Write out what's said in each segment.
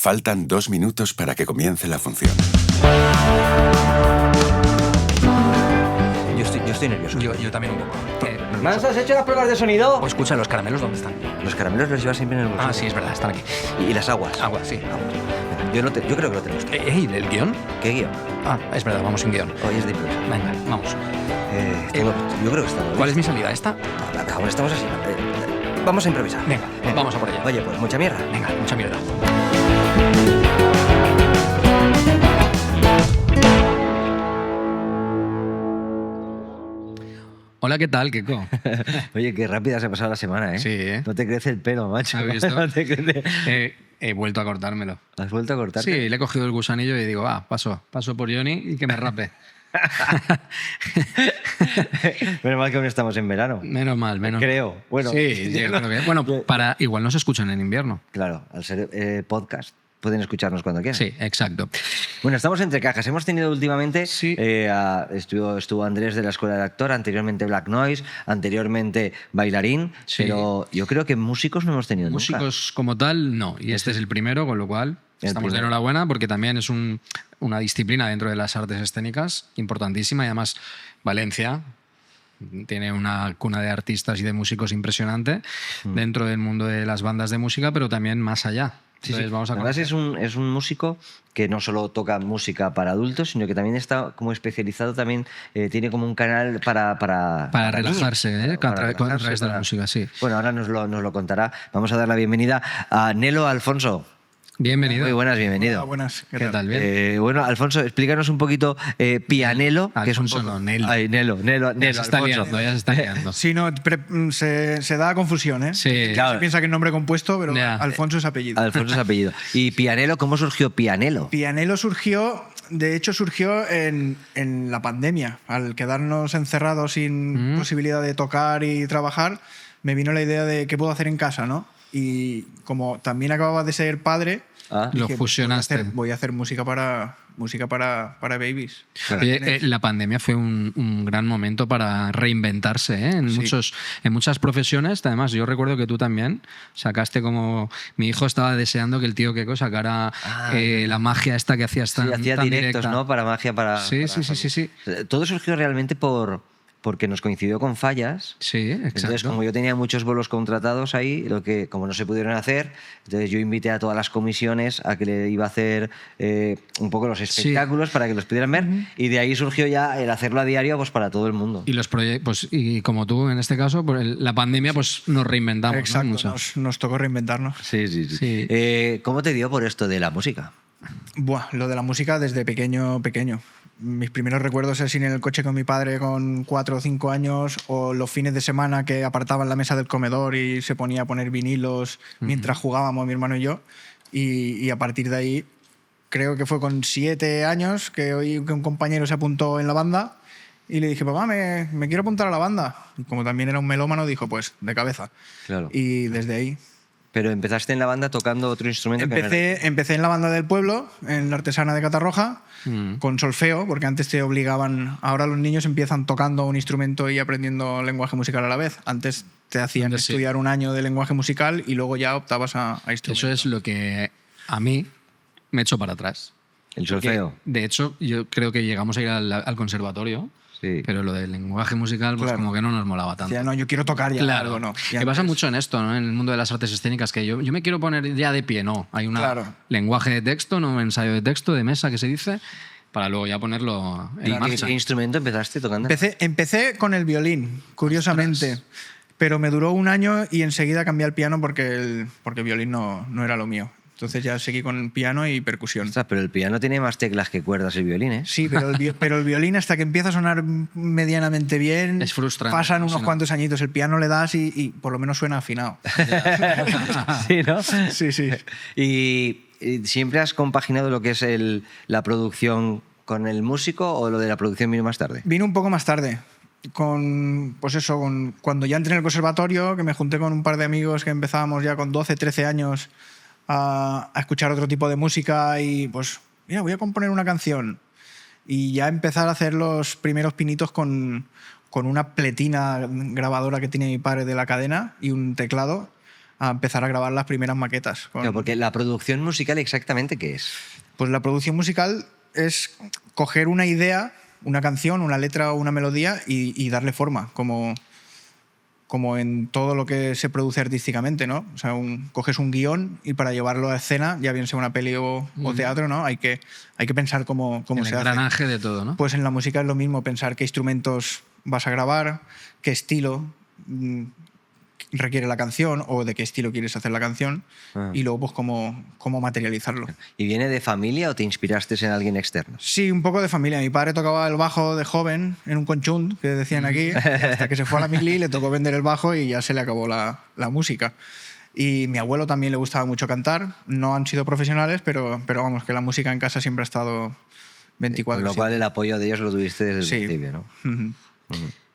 Faltan 2 minutos para que comience la función. Yo estoy nervioso. Yo también un poco. ¿Mans, has hecho las pruebas de sonido? O escucha, ¿los caramelos dónde están? Los caramelos los llevas siempre en el bolsillo. Ah, sí, es verdad, están aquí. Y las aguas. Agua, sí. Venga, yo creo que lo tenemos. ¿El guión? ¿Qué guión? Ah, es verdad, vamos sin guión. Hoy es de improviso. Venga, vamos. Yo creo que está todo ¿Cuál es listo. mi salida? ¿Esta? No, ahora estamos así. Vamos a improvisar. Venga, vamos a por ella. Oye, pues mucha mierda. Venga, mucha mierda. Hola, ¿qué tal, Keko? Oye, qué rápida se ha pasado la semana, ¿eh? Sí, ¿eh? No te crece el pelo, macho. ¿Has visto? No te crece. He vuelto a cortármelo. ¿Has vuelto a cortarte? Sí, le he cogido el gusanillo y digo, paso por Johnny y que me rape. Menos mal que aún estamos en verano. Menos mal, menos Creo. Bueno, sí, yo creo que... Bueno, igual nos escuchan en invierno. Claro, al ser podcast pueden escucharnos cuando quieran. Sí, exacto. Bueno, estamos entre cajas. Hemos tenido últimamente... Sí. Estuvo Andrés de la Escuela de Actor, anteriormente Black Noise, anteriormente Bailarín, Sí. pero yo creo que músicos no hemos tenido nunca. Músicos como tal, no. Y este es el primero, con lo cual estamos de enhorabuena porque también es una disciplina dentro de las artes escénicas importantísima y además Valencia tiene una cuna de artistas y de músicos impresionante dentro del mundo de las bandas de música, pero también más allá. Sí, Entonces, sí. vamos a Además conocer. es un músico que no solo toca música para adultos, sino que también está como especializado, también tiene como un canal para relajarse, niños. a través de la música, sí. Bueno, ahora nos lo contará. Vamos a dar la bienvenida a Nelo Alfonso. Bienvenido. Muy buenas, bienvenido. Hola, buenas. ¿Qué tal? Bien. Bueno, Alfonso, explícanos un poquito Pianelo, que es un Alfonso, poco... no, Nelo. Ay, Nelo, Ya se está Alfonso. liando, ya se está liando. Sí, no, se da confusión, ¿eh? Sí. Claro. Se piensa que es nombre compuesto, pero Ya. Alfonso es apellido. Alfonso es apellido. ¿Y Pianelo, cómo surgió Pianelo? Pianelo surgió en la pandemia. Al quedarnos encerrados sin posibilidad de tocar y trabajar, me vino la idea de qué puedo hacer en casa, ¿no? Y como también acababa de ser padre, Ah, Lo dije, fusionaste. Voy a hacer música para babies. Oye, la pandemia fue un gran momento para reinventarse, ¿eh? En muchas profesiones. Además, yo recuerdo que tú también sacaste como... Mi hijo estaba deseando que el tío Keko sacara la magia esta que hacías tan, sí, hacía tan directos, directa. ¿no? Para magia, para... Sí. Todo surgió realmente porque nos coincidió con fallas. Sí, exacto. Entonces, como yo tenía muchos bolos contratados ahí, como no se pudieron hacer, entonces yo invité a todas las comisiones a que le iba a hacer un poco los espectáculos para que los pudieran ver, y de ahí surgió ya el hacerlo a diario pues para todo el mundo. Y los proyectos, y como tú en este caso, por la pandemia, pues nos reinventamos. ¿no? Exacto, Mucho. nos tocó reinventarnos. Sí. ¿Cómo te dio por esto de la música? Buah, lo de la música desde pequeño. Mis primeros recuerdos es ir en el coche con mi padre con 4 o 5 años, o los fines de semana que apartaban la mesa del comedor y se ponía a poner vinilos mientras jugábamos mi hermano y yo. Y a partir de ahí, creo que fue con 7 años que oí que un compañero se apuntó en la banda y le dije, papá, me quiero apuntar a la banda. Y como también era un melómano, dijo, pues de cabeza. Claro. Y desde ahí... Pero empezaste en la banda tocando otro instrumento. que no era- Empecé en la banda del pueblo, en la Artesana de Catarroja, con solfeo, porque antes te obligaban. Ahora los niños empiezan tocando un instrumento y aprendiendo lenguaje musical a la vez. Antes te hacían Antes sí. estudiar un año de lenguaje musical y luego ya optabas a instrumentos. Eso es lo que a mí me echó para atrás. El solfeo. De hecho, yo creo que llegamos a ir al conservatorio, Sí. pero lo del lenguaje musical, pues Claro. como que no nos molaba tanto. Decía, no, yo quiero tocar ya Claro, algo, no. Y que pasa antes- mucho en esto, ¿no? En el mundo de las artes escénicas, que yo me quiero poner ya de pie, no. Hay un Claro. lenguaje de texto, no un ensayo de texto, de mesa que se dice, para luego ya ponerlo ¿Y en marcha. qué instrumento empezaste tocando? Empecé con el violín, curiosamente. Pero me duró un año y enseguida cambié al piano porque el violín no era lo mío. Entonces ya seguí con piano y percusión. Ostras, pero el piano tiene más teclas que cuerdas el violín, ¿eh? Sí, pero el violín hasta que empieza a sonar medianamente bien, Es frustrante, pasan unos sí, ¿no? cuantos añitos, el piano le das y por lo menos suena afinado. Sí, ¿no? Sí, sí. ¿Y siempre has compaginado lo que es la producción con el músico, o lo de la producción vino más tarde? Vine un poco más tarde. Cuando ya entré en el conservatorio, que me junté con un par de amigos que empezábamos ya con 12, 13 años a escuchar otro tipo de música y pues, mira, voy a componer una canción. Y ya empezar a hacer los primeros pinitos con una pletina grabadora que tiene mi padre de la cadena y un teclado. a empezar a grabar las primeras maquetas. Claro, porque la producción musical exactamente, ¿qué es? Pues la producción musical es coger una idea, una canción, una letra o una melodía y darle forma, como en todo lo que se produce artísticamente, ¿no? O sea, coges un guión y para llevarlo a escena, ya bien sea una peli o teatro, ¿no? Hay que pensar cómo se hace. El engranaje de todo, ¿no? Pues en la música es lo mismo, pensar qué instrumentos vas a grabar, qué estilo requiere la canción o de qué estilo quieres hacer la canción y luego pues cómo materializarlo. ¿Y viene de familia o te inspiraste en alguien externo? Sí, un poco de familia. Mi padre tocaba el bajo de joven en un conchunt, que decían aquí, hasta que se fue a la Migli, le tocó vender el bajo y ya se le acabó la música. Y mi abuelo también le gustaba mucho cantar. No han sido profesionales, pero vamos, que la música en casa siempre ha estado 24/7. Con lo cual el apoyo de ellos lo tuviste desde el principio, ¿no?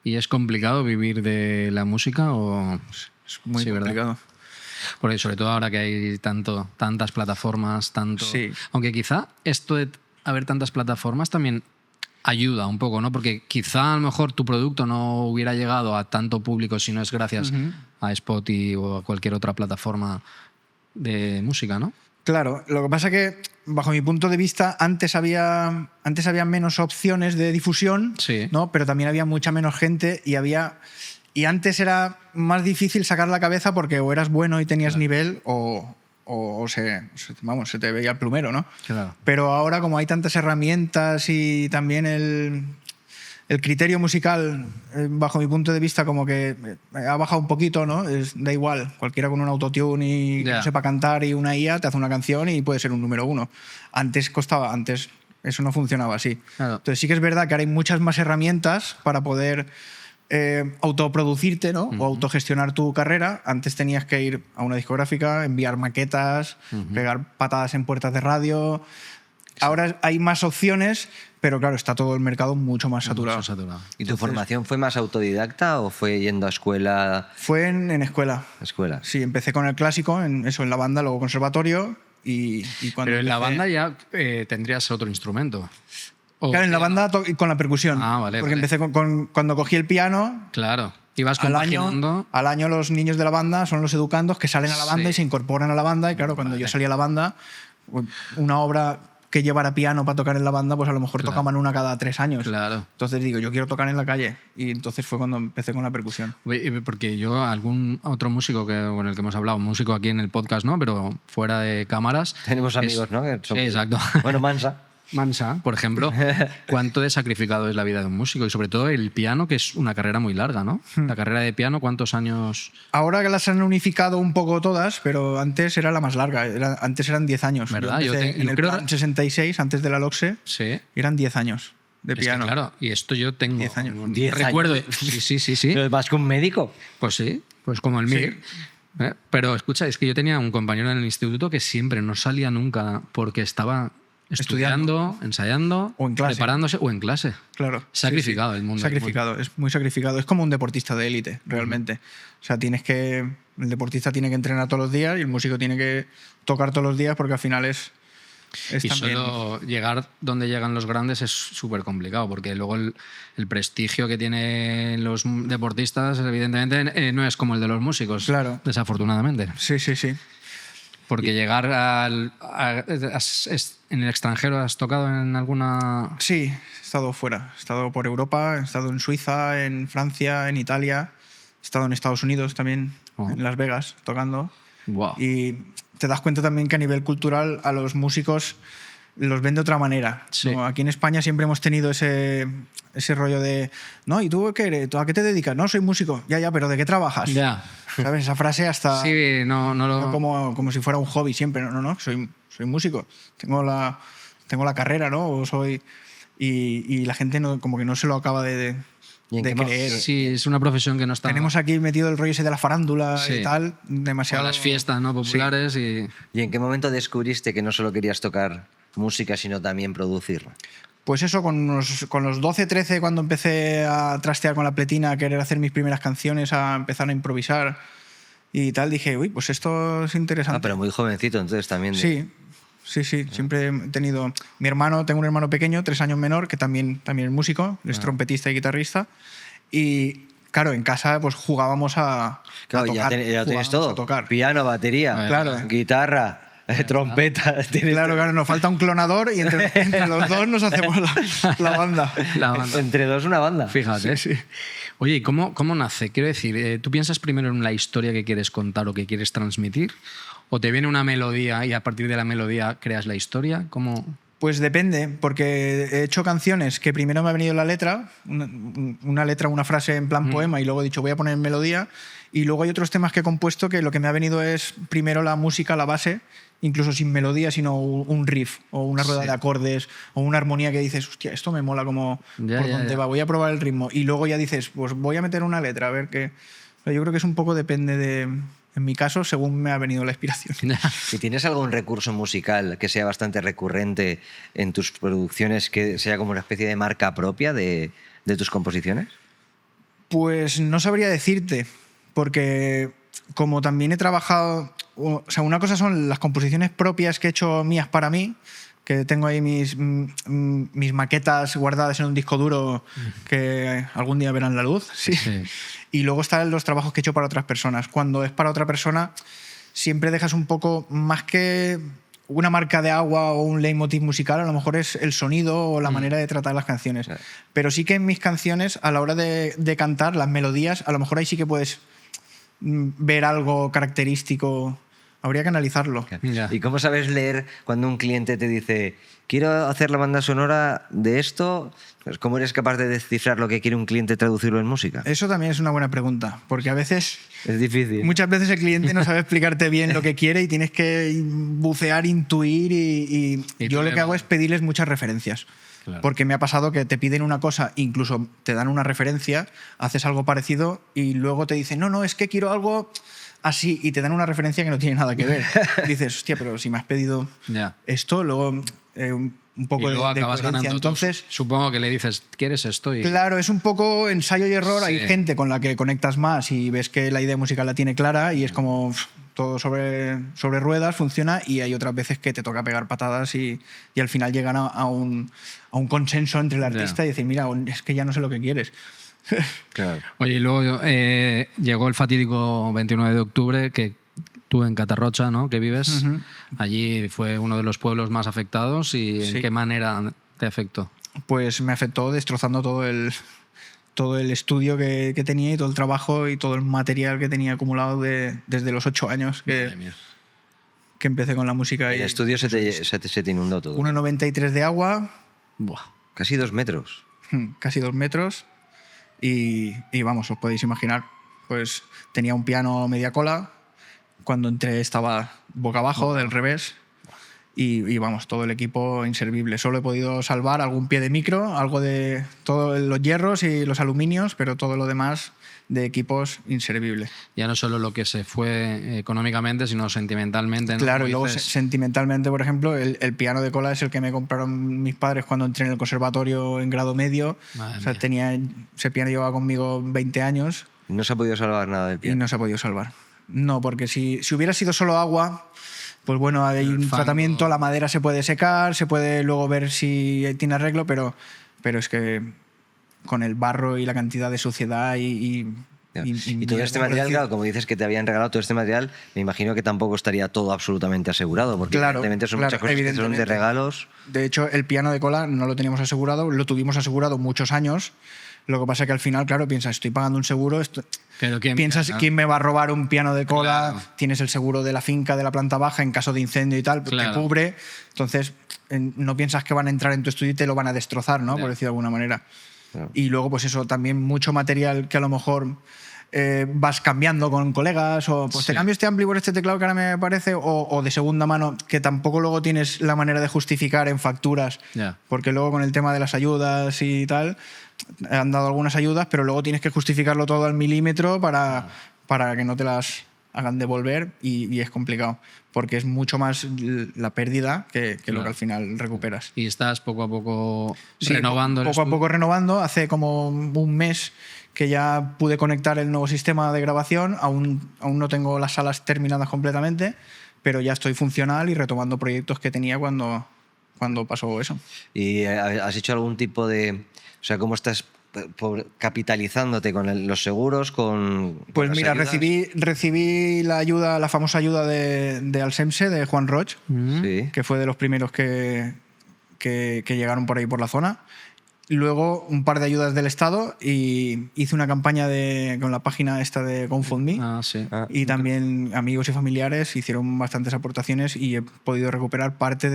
¿Y es complicado vivir de la música o...? Es muy Sí, complicado. ¿verdad? Porque sobre todo ahora que hay tantas plataformas, Sí. Aunque quizá esto de haber tantas plataformas también ayuda un poco, ¿no? Porque quizá a lo mejor tu producto no hubiera llegado a tanto público si no es gracias a Spotify o a cualquier otra plataforma de música, ¿no? Claro, lo que pasa es que, bajo mi punto de vista, antes había menos opciones de difusión, Sí. ¿no? Pero también había mucha menos gente y antes era más difícil sacar la cabeza porque o eras bueno y tenías nivel o se te veía el plumero, ¿no? Claro. Pero ahora, como hay tantas herramientas y también el criterio musical, bajo mi punto de vista, como que ha bajado un poquito, ¿no? Da igual, cualquiera con un autotune y que no sepa cantar y una IA te hace una canción y puede ser un número 1. Antes eso no funcionaba así. Claro. Entonces sí que es verdad que ahora hay muchas más herramientas para poder autoproducirte, ¿no? O autogestionar tu carrera. Antes tenías que ir a una discográfica, enviar maquetas, pegar patadas en puertas de radio. Ahora hay más opciones, pero claro, está todo el mercado mucho más saturado. ¿Y tu formación fue más autodidacta o fue yendo a escuela? Fue en escuela. Escuela. Sí, empecé con el clásico, en la banda, luego conservatorio y cuando Pero en la empecé- banda ya tendrías otro instrumento. Claro, en la banda con la percusión. Ah, vale, porque vale. empecé cuando cogí el piano. Claro. Ibas Al compaginando. año los niños de la banda son los educandos que salen a la banda Sí. y se incorporan a la banda. Y claro, cuando yo salí a la banda, una obra que llevara piano para tocar en la banda, pues a lo mejor Claro. tocaban una cada 3 años. Claro. Entonces digo, yo quiero tocar en la calle. Y entonces fue cuando empecé con la percusión. Porque yo, algún otro músico con el que hemos hablado, músico aquí en el podcast, ¿no? Pero fuera de cámaras. Tenemos amigos, ¿no? Que son- Sí, exacto. Bueno, Mansa. Mansa, por ejemplo, cuánto de sacrificado es la vida de un músico y sobre todo el piano, que es una carrera muy larga, ¿no? La carrera de piano, ¿cuántos años? Ahora que las han unificado un poco todas, pero antes era la más larga. Antes eran 10 años. ¿Verdad? Yo empecé Yo en el creo- plan 66, antes de la LOXE, Sí. eran 10 años de Es que, piano. claro, y esto yo tengo 10 años. 10 recuerdo. años. Sí. Pero más que un médico. Pues sí, pues como el MIR. Pero escucha, es que yo tenía un compañero en el instituto que siempre no salía nunca porque estaba estudiando, ensayando, O en clase. preparándose o en clase. Claro. Sacrificado el mundo. Sacrificado, es muy sacrificado. Es como un deportista de élite, realmente. O sea, el deportista tiene que entrenar todos los días y el músico tiene que tocar todos los días porque al final es Y también... solo llegar donde llegan los grandes es súper complicado, porque luego el prestigio que tienen los deportistas, evidentemente, no es como el de los músicos, Claro. desafortunadamente. Sí. Porque llegar en el extranjero, ¿has tocado en alguna...? Sí, he estado fuera. He estado por Europa, he estado en Suiza, en Francia, en Italia. He estado en Estados Unidos también, en Las Vegas, tocando. Wow. Y te das cuenta también que a nivel cultural a los músicos los ven de otra manera. Sí. ¿No? Aquí en España siempre hemos tenido ese rollo de ¿no? ¿Y tú qué eres? ¿A qué te dedicas? No, soy músico. Ya, pero ¿de qué trabajas? Ya. ¿Sabes? Esa frase hasta Sí, no lo... como si fuera un hobby siempre. No, soy músico. Tengo la carrera, ¿no? Y la gente como que no se lo acaba de ¿Y en de qué creer. Sí, es una profesión que no está... Tenemos aquí metido el rollo ese de la farándula Sí. y tal, o demasiado... las fiestas, ¿no? Populares y... ¿Y en qué momento descubriste que no solo querías tocar música, sino también producirla? Pues eso, con los 12, 13, cuando empecé a trastear con la pletina, a querer hacer mis primeras canciones, a empezar a improvisar y tal, dije, uy, pues esto es interesante. Ah, pero muy jovencito, entonces también. Sí, siempre he tenido... tengo un hermano pequeño, 3 años menor, que también es músico, es trompetista y guitarrista. Y claro, en casa pues jugábamos a Claro, tocar. ya tienes jugábamos todo. a tocar. Piano, batería, Claro. guitarra, trompeta. tienes Claro, nos falta un clonador y entre los dos nos hacemos la banda. La banda. Entre dos una banda. Fíjate. Oye, ¿y cómo nace? Quiero decir, ¿tú piensas primero en la historia que quieres contar o que quieres transmitir? ¿O te viene una melodía y a partir de la melodía creas la historia? ¿Cómo...? Pues depende, porque he hecho canciones que primero me ha venido la letra, una letra, una frase en plan poema, y luego he dicho voy a poner melodía, y luego hay otros temas que he compuesto que lo que me ha venido es primero la música, la base, incluso sin melodía, sino un riff o una rueda de acordes o una armonía que dices, hostia, esto me mola como por dónde va, voy a probar el ritmo, y luego ya dices, pues voy a meter una letra, a ver qué... Pero yo creo que es un poco depende de... En mi caso, según me ha venido la inspiración. ¿Y tienes algún recurso musical que sea bastante recurrente en tus producciones, que sea como una especie de marca propia de tus composiciones? Pues no sabría decirte, porque como también he trabajado... O sea, una cosa son las composiciones propias que he hecho mías para mí, que tengo ahí mis maquetas guardadas en un disco duro que algún día verán la luz. Sí. Y luego están los trabajos que he hecho para otras personas. Cuando es para otra persona, siempre dejas un poco, más que una marca de agua o un leitmotiv musical, a lo mejor es el sonido o la manera de tratar las canciones. Claro. Pero sí que en mis canciones, a la hora de cantar, las melodías, a lo mejor ahí sí que puedes ver algo característico. Habría que analizarlo. Ya. ¿Y cómo sabes leer cuando un cliente te dice quiero hacer la banda sonora de esto? Pues ¿cómo eres capaz de descifrar lo que quiere un cliente, traducirlo en música? Eso también es una buena pregunta, porque a veces... Es difícil. Muchas veces el cliente no sabe explicarte bien lo que quiere y tienes que bucear, intuir y yo lo que hago es pedirles muchas referencias. Claro. Porque me ha pasado que te piden una cosa, incluso te dan una referencia, haces algo parecido y luego te dicen, no, es que quiero algo así, y te dan una referencia que no tiene nada que ver. Dices, hostia, pero si me has pedido esto, luego un poco y luego de acabas coherencia. ganando. Entonces, supongo que le dices, ¿quieres esto? Y... Claro, es un poco ensayo y error. Sí. Hay gente con la que conectas más y ves que la idea musical la tiene clara y es como todo sobre ruedas, funciona, y hay otras veces que te toca pegar patadas y al final llegan a un consenso entre el artista y decir, mira, es que ya no sé lo que quieres. Claro. Oye, y luego llegó el fatídico 29 de octubre, que tú en Catarrocha, ¿no?, que vives, allí fue uno de los pueblos más afectados. ¿Y en qué manera te afectó? Pues me afectó destrozando todo el estudio que tenía y todo el trabajo y todo el material que tenía acumulado desde los 8 años que empecé con la música. El estudio se te inundó todo. 1,93 de agua. Buah. Casi 2 metros. Casi 2 metros. Y vamos, os podéis imaginar, pues tenía un piano media cola, cuando entré estaba boca abajo, del revés, y vamos, todo el equipo inservible. Solo he podido salvar algún pie de micro, algo de todos los hierros y los aluminios, pero todo lo demás de equipos inservible. Ya no solo lo que se fue económicamente, sino sentimentalmente, ¿no? Claro, y Como luego dices, sentimentalmente, por ejemplo, el piano de cola es el que me compraron mis padres cuando entré en el conservatorio en grado medio. Madre O sea, ese piano llevaba conmigo 20 años. No se ha podido salvar nada del Y piano. no se ha podido salvar. No, porque si hubiera sido solo agua, pues bueno, hay un fango. tratamiento, la madera se puede secar, se puede luego ver si tiene arreglo, pero es que con el barro y la cantidad de suciedad y todo este material, claro, como dices que te habían regalado todo este material, me imagino que tampoco estaría todo absolutamente asegurado, porque evidentemente son muchas cosas que son de regalos. De hecho, el piano de cola no lo teníamos asegurado, lo tuvimos asegurado muchos años. Lo que pasa es que al final, claro, piensas, estoy pagando un seguro, piensas, ¿quién me va a robar un piano de cola? Claro. Tienes el seguro de la finca, de la planta baja, en caso de incendio y tal, te cubre. Entonces, no piensas que van a entrar en tu estudio y te lo van a destrozar, ¿no? Por decir de alguna manera. Claro. Y luego, pues eso, también mucho material que a lo mejor vas cambiando con colegas, o pues te cambio este ampli por este teclado que ahora me parece, o de segunda mano, que tampoco luego tienes la manera de justificar en facturas, porque luego con el tema de las ayudas y tal, han dado algunas ayudas, pero luego tienes que justificarlo todo al milímetro para que no te las hagan devolver, y es complicado, porque es mucho más la pérdida que lo que al final recuperas. Y estás poco a poco renovando. Poco a poco renovando. Hace como un mes que ya pude conectar el nuevo sistema de grabación. Aún no tengo las salas terminadas completamente, pero ya estoy funcional y retomando proyectos que tenía cuando pasó eso. ¿Y has hecho algún tipo de... O sea, ¿cómo estás capitalizándote con los seguros, con Pues las mira, ayudas. recibí la ayuda, la famosa ayuda de Alsemse, de Juan Roig, Sí. que fue de los primeros que llegaron por ahí por la zona. Luego un par de ayudas del Estado y hice una campaña con la página esta de GoFundMe. Ah, sí. Y también amigos y familiares hicieron bastantes aportaciones y he podido recuperar parte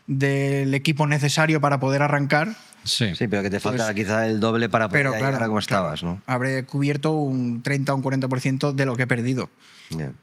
del equipo necesario para poder arrancar. Sí. Sí, pero que te falta quizá el doble para poder Pero llegar claro, a como estabas, ¿no? Habré cubierto un 30 o un 40% de lo que he perdido. Ya.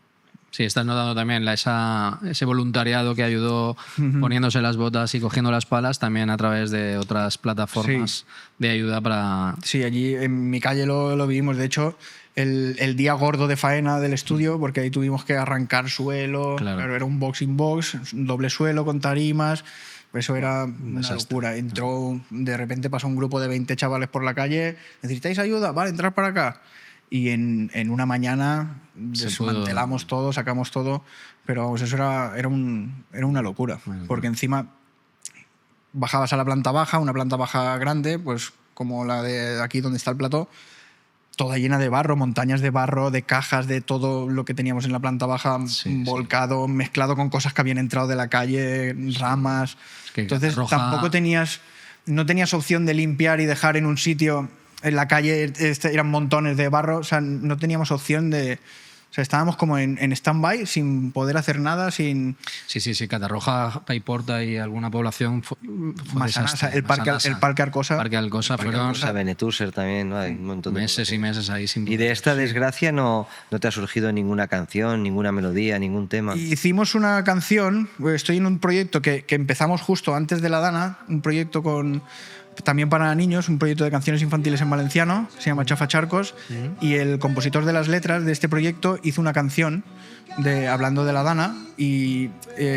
Sí, estás notando también ese voluntariado que ayudó poniéndose las botas y cogiendo las palas también a través de otras plataformas de ayuda para... Sí, allí en mi calle lo vivimos. De hecho, el día gordo de faena del estudio, porque ahí tuvimos que arrancar suelo, Claro. pero era un boxing box, un doble suelo con tarimas. Eso era una desastre. locura. De repente pasó un grupo de 20 chavales por la calle. ¿Necesitáis ayuda? Vale, entrar para acá. Y en una mañana desmantelamos todo, sacamos todo. Pero vamos, eso era una locura. Porque encima bajabas a la planta baja, una planta baja grande, pues como la de aquí donde está el plató, toda llena de barro, montañas de barro, de cajas, de todo lo que teníamos en la planta baja volcado, mezclado con cosas que habían entrado de la calle, ramas. Es que Entonces Roja- tampoco no tenías opción de limpiar y dejar en un sitio, en la calle eran montones de barro, o sea, no teníamos opción de... O sea, estábamos como en stand-by, sin poder hacer nada, sin... Sí, Catarroja, Paiporta y alguna población fue Massanassa, desastre. el parque Arcosa. Parque Alcosa fueron Arcosa, Benetúser también, ¿no? Hay un montón de meses y meses ahí sin... Y de esta desgracia no te ha surgido ninguna canción, ninguna melodía, ningún tema. Hicimos una canción, estoy en un proyecto que empezamos justo antes de la Dana, un proyecto también para niños, un proyecto de canciones infantiles en valenciano, se llama Chafa Charcos, y el compositor de las letras de este proyecto hizo una canción hablando de la Dana y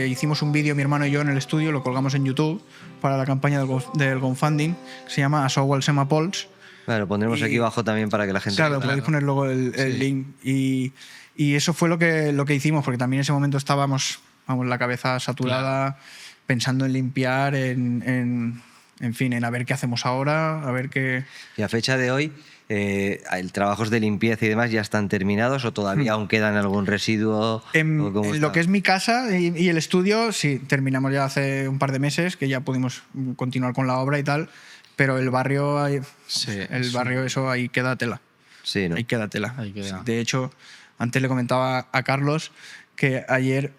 hicimos un vídeo, mi hermano y yo, en el estudio, lo colgamos en YouTube para la campaña del GoFundMe, que se llama Açò al Sema Pols. Bueno, lo pondremos aquí abajo también para que la gente... Claro, podéis poner luego el link. Y eso fue lo que hicimos, porque también en ese momento estábamos, la cabeza saturada, pensando en limpiar, en fin, en a ver qué hacemos ahora, a ver qué... Y a fecha de hoy, ¿el trabajos de limpieza y demás ya están terminados o todavía aún quedan algún residuo? En lo que es mi casa y el estudio, sí, terminamos ya hace un par de meses, que ya pudimos continuar con la obra y tal, pero el barrio, eso ahí queda tela. Sí, ¿no? Ahí queda tela. Ahí queda. De hecho, antes le comentaba a Carlos que ayer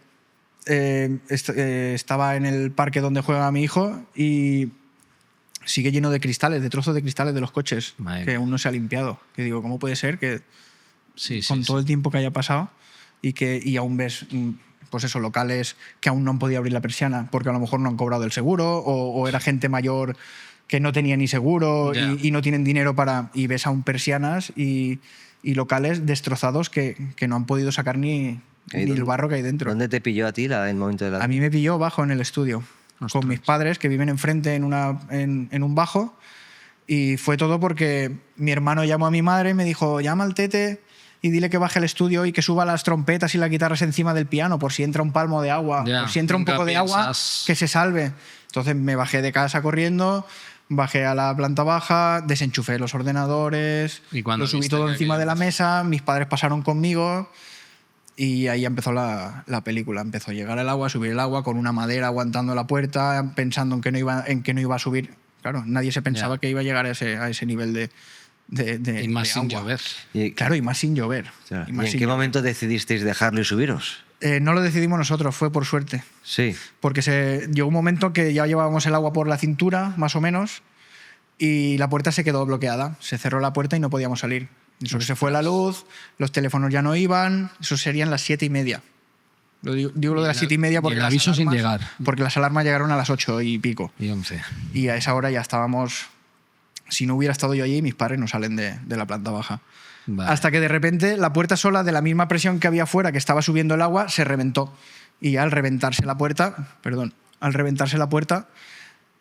estaba en el parque donde juega mi hijo y sigue lleno de cristales, de trozos de cristales de los coches, Madre que mía. aún no se ha limpiado. Que digo, ¿cómo puede ser que Sí, con sí. todo el tiempo que haya pasado y aún ves pues eso, locales que aún no han podido abrir la persiana porque a lo mejor no han cobrado el seguro o era gente mayor que no tenía ni seguro Ya. y no tienen dinero y ves aún persianas y locales destrozados que no han podido sacar ni el barro que hay dentro. ¿Dónde te pilló a ti el momento de la... A mí me pilló bajo en el estudio, con mis padres que viven enfrente en un bajo, y fue todo porque mi hermano llamó a mi madre y me dijo, llama al Tete y dile que baje el estudio y que suba las trompetas y las guitarras encima del piano por si entra un palmo de agua, Ya, por si entra un nunca poco de agua, piensas. que se salve. Entonces me bajé de casa corriendo, bajé a la planta baja, desenchufé los ordenadores, Y cuando lo subí viste todo que encima aquello- de la mesa, mis padres pasaron conmigo. Y ahí empezó la película. Empezó a llegar el agua, a subir el agua con una madera aguantando la puerta, pensando en que no iba a subir. Claro, nadie se pensaba Ya. que iba a llegar a ese nivel de Y más de sin agua. llover. Y, Claro, y más sin llover. claro, Y ¿y más en sin qué llover. momento decidisteis dejarlo y subiros? No lo decidimos nosotros, fue por suerte. Sí. Porque llegó un momento que ya llevábamos el agua por la cintura, más o menos, y la puerta se quedó bloqueada. Se cerró la puerta y no podíamos salir. Eso que se fue la luz, los teléfonos ya no iban, eso serían las 7:30. Digo lo de las 7:30 porque y el las aviso sin alarmas- llegar. Porque las alarmas llegaron a las 8 y pico. Y 11. Y a esa hora ya estábamos... Si no hubiera estado yo allí, mis padres no salen de la planta baja. Vale. Hasta que de repente la puerta sola, de la misma presión que había afuera, que estaba subiendo el agua, se reventó. Y ya al reventarse la puerta,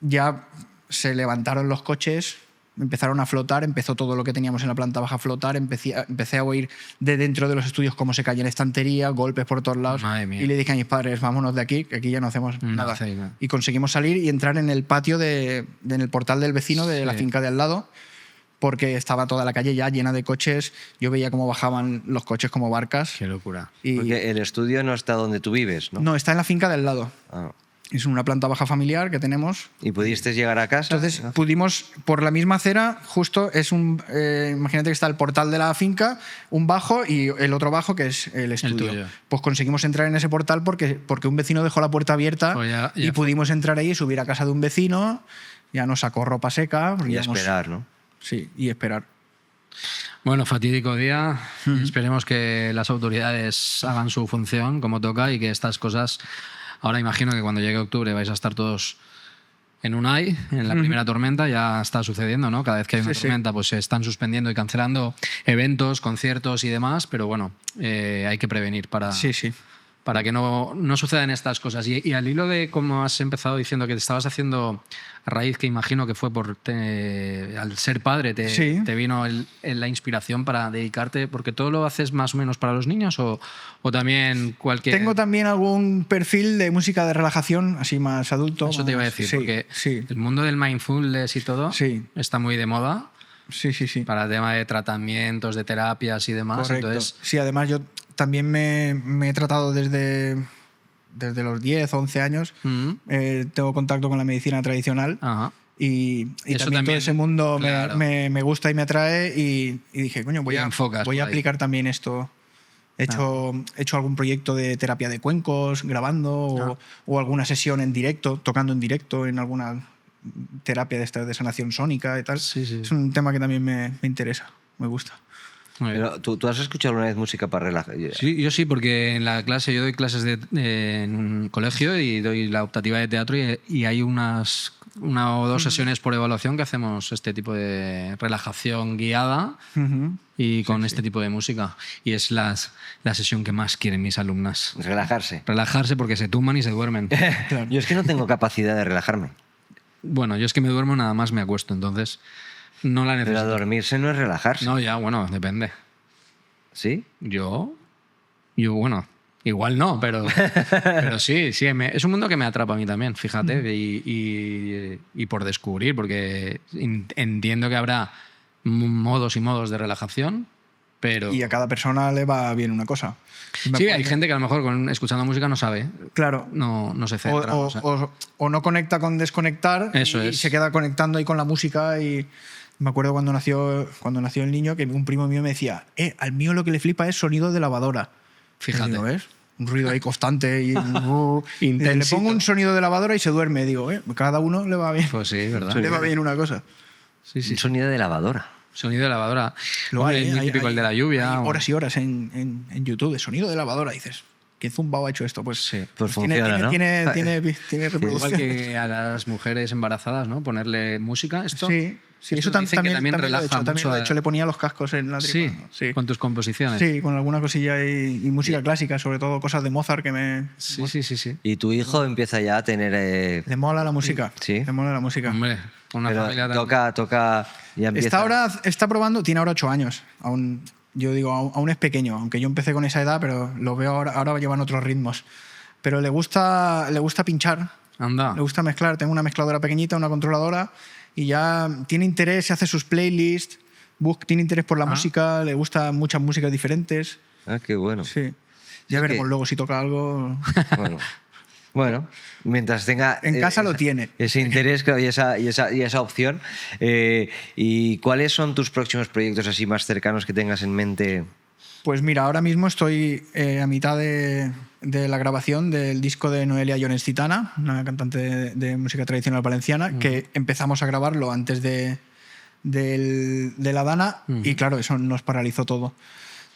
ya se levantaron los coches, empezaron a flotar, empezó todo lo que teníamos en la planta baja a flotar, empecé a oír de dentro de los estudios cómo se caían estanterías, golpes por todos lados. Madre mía. Y le dije a mis padres, vámonos de aquí, que aquí ya no hacemos No nada. hacéis nada. Y conseguimos salir y entrar en el patio, en el portal del vecino de la Sí. finca de al lado, porque estaba toda la calle ya llena de coches. Yo veía cómo bajaban los coches como barcas. Qué locura. Y Porque el estudio no está donde tú vives, ¿no? no, está en la finca del lado. Ah. Es una planta baja familiar que tenemos. ¿Y pudiste llegar a casa? Entonces pudimos, por la misma acera, justo es un... imagínate que está el portal de la finca, un bajo y el otro bajo que es el estudio. tuyo. Pues conseguimos entrar en ese portal porque un vecino dejó la puerta abierta Pues ya y pudimos entrar ahí, subir a casa de un vecino, ya nos sacó ropa seca. Y íbamos- esperar, ¿no? Sí, y esperar. Bueno, fatídico día. Esperemos que las autoridades hagan su función como toca y que estas cosas... Ahora imagino que cuando llegue octubre vais a estar todos en Unai, en la primera tormenta, ya está sucediendo, ¿no? Cada vez que hay una Sí, sí. tormenta pues se están suspendiendo y cancelando eventos, conciertos y demás, pero bueno, hay que prevenir Sí, sí. para que no sucedan estas cosas. Y al hilo de cómo has empezado diciendo que te estabas haciendo a raíz, que imagino que fue al ser padre, Sí. te vino la inspiración para dedicarte, porque todo lo haces más o menos para los niños o también cualquier... Tengo también algún perfil de música de relajación, así más adulto. Eso te iba a decir, Sí, porque sí, el mundo del mindfulness y todo Sí. está muy de moda sí, sí, sí. para el tema de tratamientos, de terapias y demás. Correcto. Entonces, Sí, además yo también me he tratado desde los 10, 11 años. Tengo contacto con la medicina tradicional ajá. y Eso también todo también, ese mundo claro. me gusta y me atrae y dije, coño, voy Y a enfocas por ahí. aplicar también esto. He hecho algún proyecto de terapia de cuencos grabando o alguna sesión en directo, tocando en directo en alguna terapia de sanación sónica y tal. Sí, sí. Es un tema que también me interesa, me gusta. Muy bien. Pero, ¿tú has escuchado alguna vez música para relajar? Sí, yo sí, porque en la clase, yo doy clases en un colegio y doy la optativa de teatro y hay una o dos sesiones por evaluación que hacemos este tipo de relajación guiada y con este tipo de música. Y es la sesión que más quieren mis alumnas. Relajarse. Relajarse porque se tumban y se duermen. Yo es que no tengo capacidad de relajarme. Bueno, yo es que me duermo nada más me acuesto, entonces no la Pero necesito. dormirse no es relajarse. No, ya, bueno, depende. ¿Sí? Yo bueno, igual no, pero sí, es un mundo que me atrapa a mí también, fíjate, y por descubrir, porque entiendo que habrá modos y modos de relajación, pero... Y a cada persona le va bien una cosa. Sí, hay gente que a lo mejor escuchando música no sabe, Claro. no se centra. O, o sea. o no conecta con desconectar Eso y es. se queda conectando ahí con la música. Y me acuerdo cuando nació el niño que un primo mío me decía, al mío lo que le flipa es sonido de lavadora. Fíjate. Y digo, ¿ves? Un ruido ahí constante y le Intensito. pongo un sonido de lavadora y se duerme. Digo, cada uno le va bien. Pues sí, ¿verdad? Le va bien una cosa. Sí, sí. Un sonido de lavadora. Sonido de lavadora. Lo Hombre, hay, es muy hay- típico hay- el de la lluvia. hay o- horas y horas en YouTube de sonido de lavadora. Dices, ¿qué zumbao ha hecho esto? Pues, Sí. Pues tiene, funciona, ¿no? tiene Igual reproducción. que a las mujeres embarazadas, ¿no? Ponerle música. Esto, Sí, sí, eso esto dicen que también lo he relaja hecho, también mucho lo he a- hecho. Le ponía los cascos en la Sí, tripa. Sí, con tus composiciones. sí, con alguna cosilla y música clásica, sobre todo cosas de Mozart que Sí, sí, sí, sí. Y tu hijo empieza ya a tener... le mola la música. Sí. Le mola la música. Hombre, una pero familia tan... toca... Ya empieza... Está probando, tiene ahora 8 años. Aún, yo digo, aún es pequeño, aunque yo empecé con esa edad, pero lo veo ahora llevan otros ritmos. Pero le gusta pinchar, Anda. le gusta mezclar. Tengo una mezcladora pequeñita, una controladora, y ya tiene interés, se hace sus playlists, tiene interés por la música, le gustan muchas músicas diferentes. Ah, qué bueno. Sí. Ya Es veremos que- luego si toca algo. Bueno, mientras tenga... En casa lo tiene. Ese interés claro, y esa opción. ¿Y cuáles son tus próximos proyectos así más cercanos que tengas en mente? Pues mira, ahora mismo estoy a mitad de la grabación del disco de Noelia Llones Citana, una cantante de música tradicional valenciana, que empezamos a grabarlo antes de la Dana y claro, eso nos paralizó todo.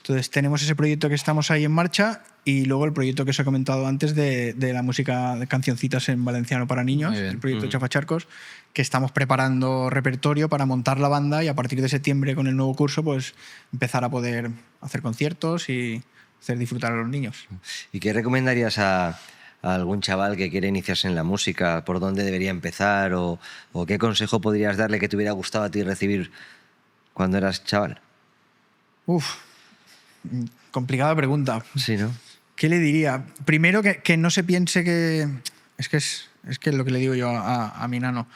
Entonces tenemos ese proyecto que estamos ahí en marcha y luego el proyecto que os he comentado antes de la música de cancioncitas en valenciano para niños, Muy bien. el proyecto Chafacharcos, que estamos preparando repertorio para montar la banda y a partir de septiembre con el nuevo curso pues empezar a poder hacer conciertos y hacer disfrutar a los niños. ¿Y qué recomendarías a algún chaval que quiere iniciarse en la música? ¿Por dónde debería empezar? ¿O qué consejo podrías darle que te hubiera gustado a ti recibir cuando eras chaval? Complicada pregunta. Sí, ¿no? ¿Qué le diría? Primero que no se piense que... Es que lo que le digo yo a mi nano.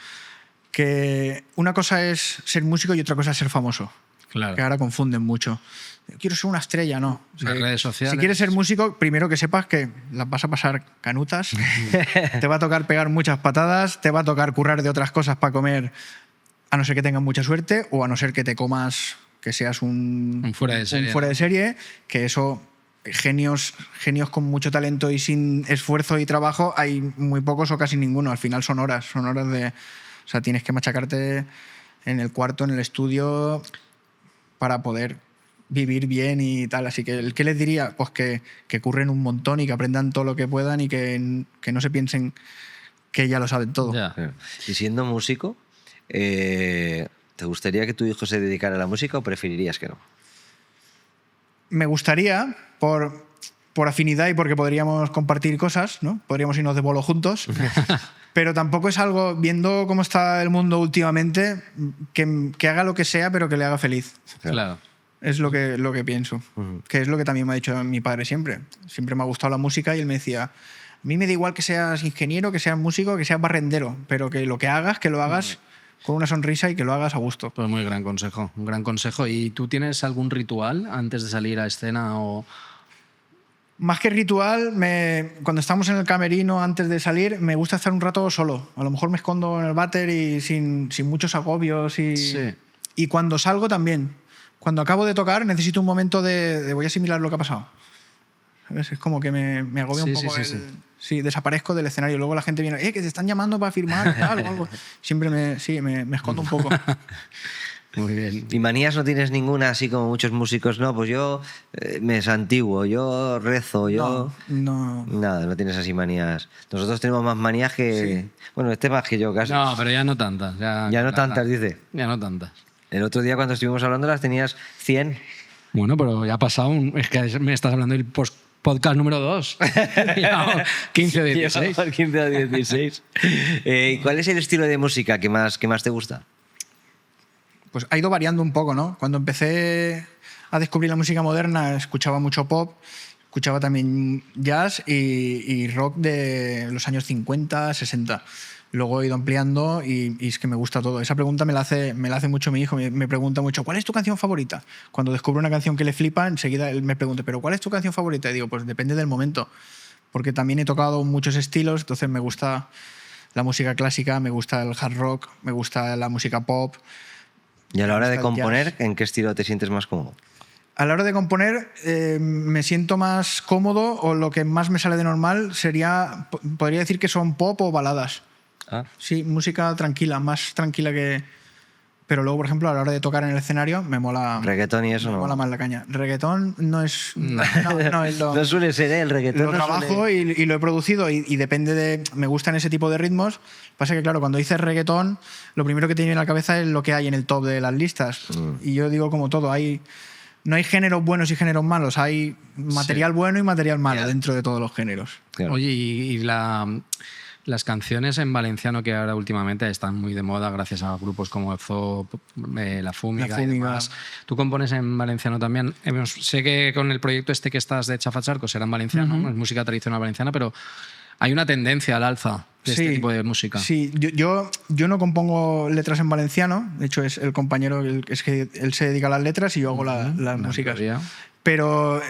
que una cosa es ser músico y otra cosa es ser famoso. Claro. Que ahora confunden mucho. Quiero ser una estrella, no. Las redes sociales. Si quieres ser músico, primero que sepas que las vas a pasar canutas, te va a tocar pegar muchas patadas, te va a tocar currar de otras cosas para comer, a no ser que tengas mucha suerte o a no ser que te comas, que seas un fuera de serie. un fuera de serie, que eso, genios con mucho talento y sin esfuerzo y trabajo, hay muy pocos o casi ninguno. Al final son horas de... O sea, tienes que machacarte en el cuarto, en el estudio, para poder vivir bien y tal. Así que, ¿qué les diría? Pues que curren un montón y que aprendan todo lo que puedan y que no se piensen que ya lo saben todo. Ya. Claro. Y siendo músico, ¿te gustaría que tu hijo se dedicara a la música o preferirías que no? Me gustaría, por afinidad y porque podríamos compartir cosas, ¿no? Podríamos irnos de bolo juntos. Pero tampoco es algo, viendo cómo está el mundo últimamente, que haga lo que sea, pero que le haga feliz. Claro. Es lo que pienso. Que es lo que también me ha dicho mi padre siempre. Siempre me ha gustado la música y él me decía, a mí me da igual que seas ingeniero, que seas músico, que seas barrendero, pero que lo que hagas, que lo hagas con una sonrisa y que lo hagas a gusto. Pues muy gran consejo, un gran consejo. ¿Y tú tienes algún ritual antes de salir a escena o...? Más que ritual, cuando estamos en el camerino antes de salir, me gusta estar un rato solo. A lo mejor me escondo en el váter y sin muchos agobios. Sí. Y cuando salgo también. Cuando acabo de tocar necesito un momento de voy a asimilar lo que ha pasado. ¿Sabes? Es como que me agobia un poco. Sí, desaparezco del escenario. Luego la gente viene, que te están llamando para firmar tal, o algo. Siempre me escondo un poco. Muy bien. ¿Y manías no tienes ninguna, así como muchos músicos? No, pues yo me santiguo, yo rezo, yo... No. Nada, no tienes así manías. Nosotros tenemos más manías que... Sí. Bueno, este más que yo casi. No, pero ya no tantas. Ya no tantas, dice. Ya no tantas. El otro día cuando estuvimos hablando las tenías 100. Bueno, pero ya ha pasado Es que me estás hablando del podcast número 2. 15 o 16. Llevamos 15 o 16. ¿Cuál es el estilo de música que más te gusta? Pues ha ido variando un poco, ¿no? Cuando empecé a descubrir la música moderna, escuchaba mucho pop, escuchaba también jazz y rock de los años 50, 60. Luego he ido ampliando y es que me gusta todo. Esa pregunta me la hace mucho mi hijo. Me pregunta mucho, ¿cuál es tu canción favorita? Cuando descubro una canción que le flipa, enseguida él me pregunta, ¿pero cuál es tu canción favorita? Y digo, pues depende del momento. Porque también he tocado muchos estilos, entonces me gusta la música clásica, me gusta el hard rock, me gusta la música pop. Y a la hora de Está el componer, jazz. ¿en qué estilo te sientes más cómodo? A la hora de componer me siento más cómodo o lo que más me sale de normal podría decir que son pop o baladas. Ah. Sí, música tranquila, más tranquila que... Pero luego, por ejemplo, a la hora de tocar en el escenario me mola... Reggaetón y eso me no. mola más la caña. Reggaetón no es... No es lo... No suele ser, ¿eh? El reggaetón Lo no trabajo suele... y lo he producido y depende de... Me gustan ese tipo de ritmos. Pasa que, claro, cuando dices reggaetón, lo primero que te viene a la cabeza es lo que hay en el top de las listas. Y yo digo como todo, no hay géneros buenos y géneros malos, hay material bueno y material malo dentro de todos los géneros. Claro. Oye, y las canciones en valenciano que ahora últimamente están muy de moda gracias a grupos como Zoo, La Fúmiga y demás. ¿Tú compones en valenciano también? Sé que con el proyecto este que estás de Chafacharco será en valenciano, ¿no? Es música tradicional valenciana, pero hay una tendencia al alza de este tipo de música. Sí, yo no compongo letras en valenciano, de hecho es el compañero, es que él se dedica a las letras y yo hago las músicas. Pero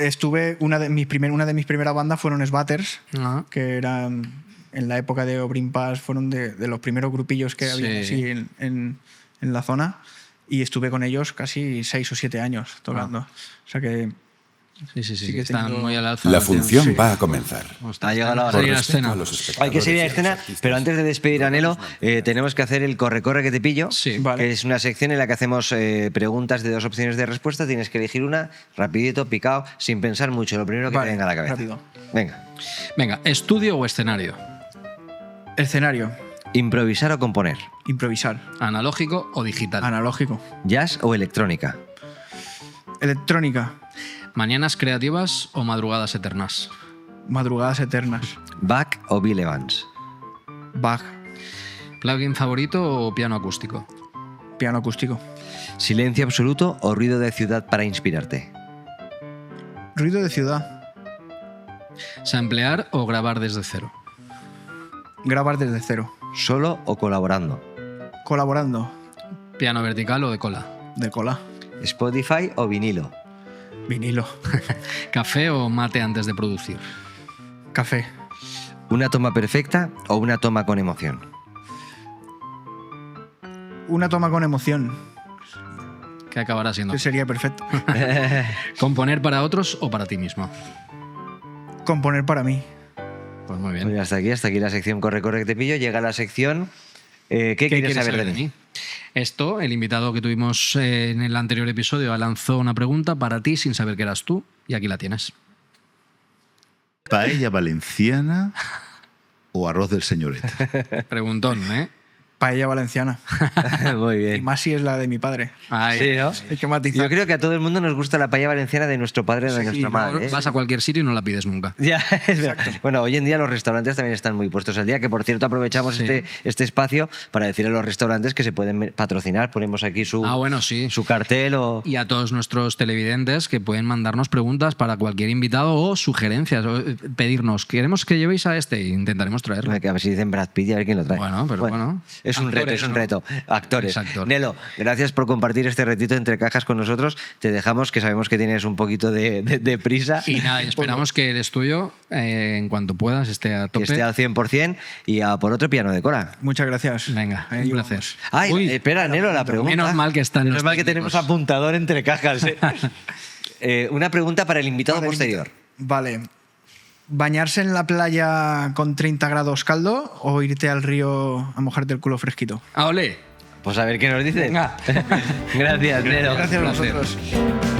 una de mis primeras bandas fueron Sbatters, que eran... En la época de Obrin Pass fueron de los primeros grupillos que había así en la zona y estuve con ellos casi 6 o 7 años tocando. O sea que... Sí, que están tengo- muy al alza. La función va a comenzar. Ha llegado la hora. Por de ir a respeto escena. a los Hay espectadores que seguir a y los escena, artistas, pero antes de despedir a Nelo, tenemos que hacer el corre-corre que te pillo, Sí. Vale. que es una sección en la que hacemos preguntas de 2 opciones de respuesta. Tienes que elegir una, rapidito, picado, sin pensar mucho, lo primero que Vale, te venga a la cabeza. rápido. Venga. Venga, ¿estudio o escenario? Escenario, ¿Improvisar o componer? improvisar, ¿Analógico o digital? analógico, ¿Jazz o electrónica? electrónica, ¿Mañanas creativas o madrugadas eternas? madrugadas eternas, ¿Bach o Bill Evans? Bach, ¿Plugin favorito o piano acústico? piano acústico, ¿Silencio absoluto o ruido de ciudad para inspirarte? ruido de ciudad, ¿Samplear o grabar desde cero? grabar desde cero, ¿Solo o colaborando? Colaborando. ¿Piano vertical o de cola? De cola. ¿Spotify o vinilo? Vinilo. ¿Café o mate antes de producir? Café. ¿Una toma perfecta o una toma con emoción? Una toma con emoción, ¿Qué acabará siendo? que sería perfecto. ¿Componer para otros o para ti mismo? Componer para mí. Pues muy bien. Pues hasta aquí la sección Corre, corre que te pillo. Llega la sección ¿qué quieres saber de mí? Esto, el invitado que tuvimos en el anterior episodio lanzó una pregunta para ti sin saber que eras tú y aquí la tienes. ¿Paella valenciana o arroz del señorete? Preguntón, ¿eh? Paella valenciana. Muy Y bien. más si es la de mi padre. Ay, Sí, ¿no? Hay que matizar. Yo creo que a todo el mundo nos gusta la paella valenciana de nuestro padre o de nuestra madre. ¿eh? Vas a cualquier sitio y no la pides nunca. Ya, es verdad. Bueno, hoy en día los restaurantes también están muy puestos al día, que por cierto aprovechamos Sí. este espacio para decirle a los restaurantes que se pueden patrocinar. Ponemos aquí su, Bueno, sí. su cartel o... Y a todos nuestros televidentes que pueden mandarnos preguntas para cualquier invitado o sugerencias, o pedirnos, queremos que llevéis a este, e intentaremos traerlo. A ver si dicen Brad Pitt y a ver quién lo trae. Bueno, pero bueno. Es un Actores, reto, es un ¿no? reto. Actores. Exacto. Nelo, gracias por compartir este retito entre cajas con nosotros. Te dejamos, que sabemos que tienes un poquito de prisa. Y nada, y esperamos que el estudio, en cuanto puedas, esté a Que tope. esté al 100% y a por otro piano de cola. Muchas gracias. Venga, Ahí un vamos. placer. Ay, Uy, espera, Nelo, la pregunta. Menos mal que están Menos los mal que técnicos. tenemos apuntador entre cajas. Una pregunta para el invitado Para el posterior. Vale. ¿Bañarse en la playa con 30 grados caldo o irte al río a mojarte el culo fresquito? ¡Ah, ole! Pues a ver qué nos dice. Venga. Gracias, Nelo. Gracias a placer. vosotros.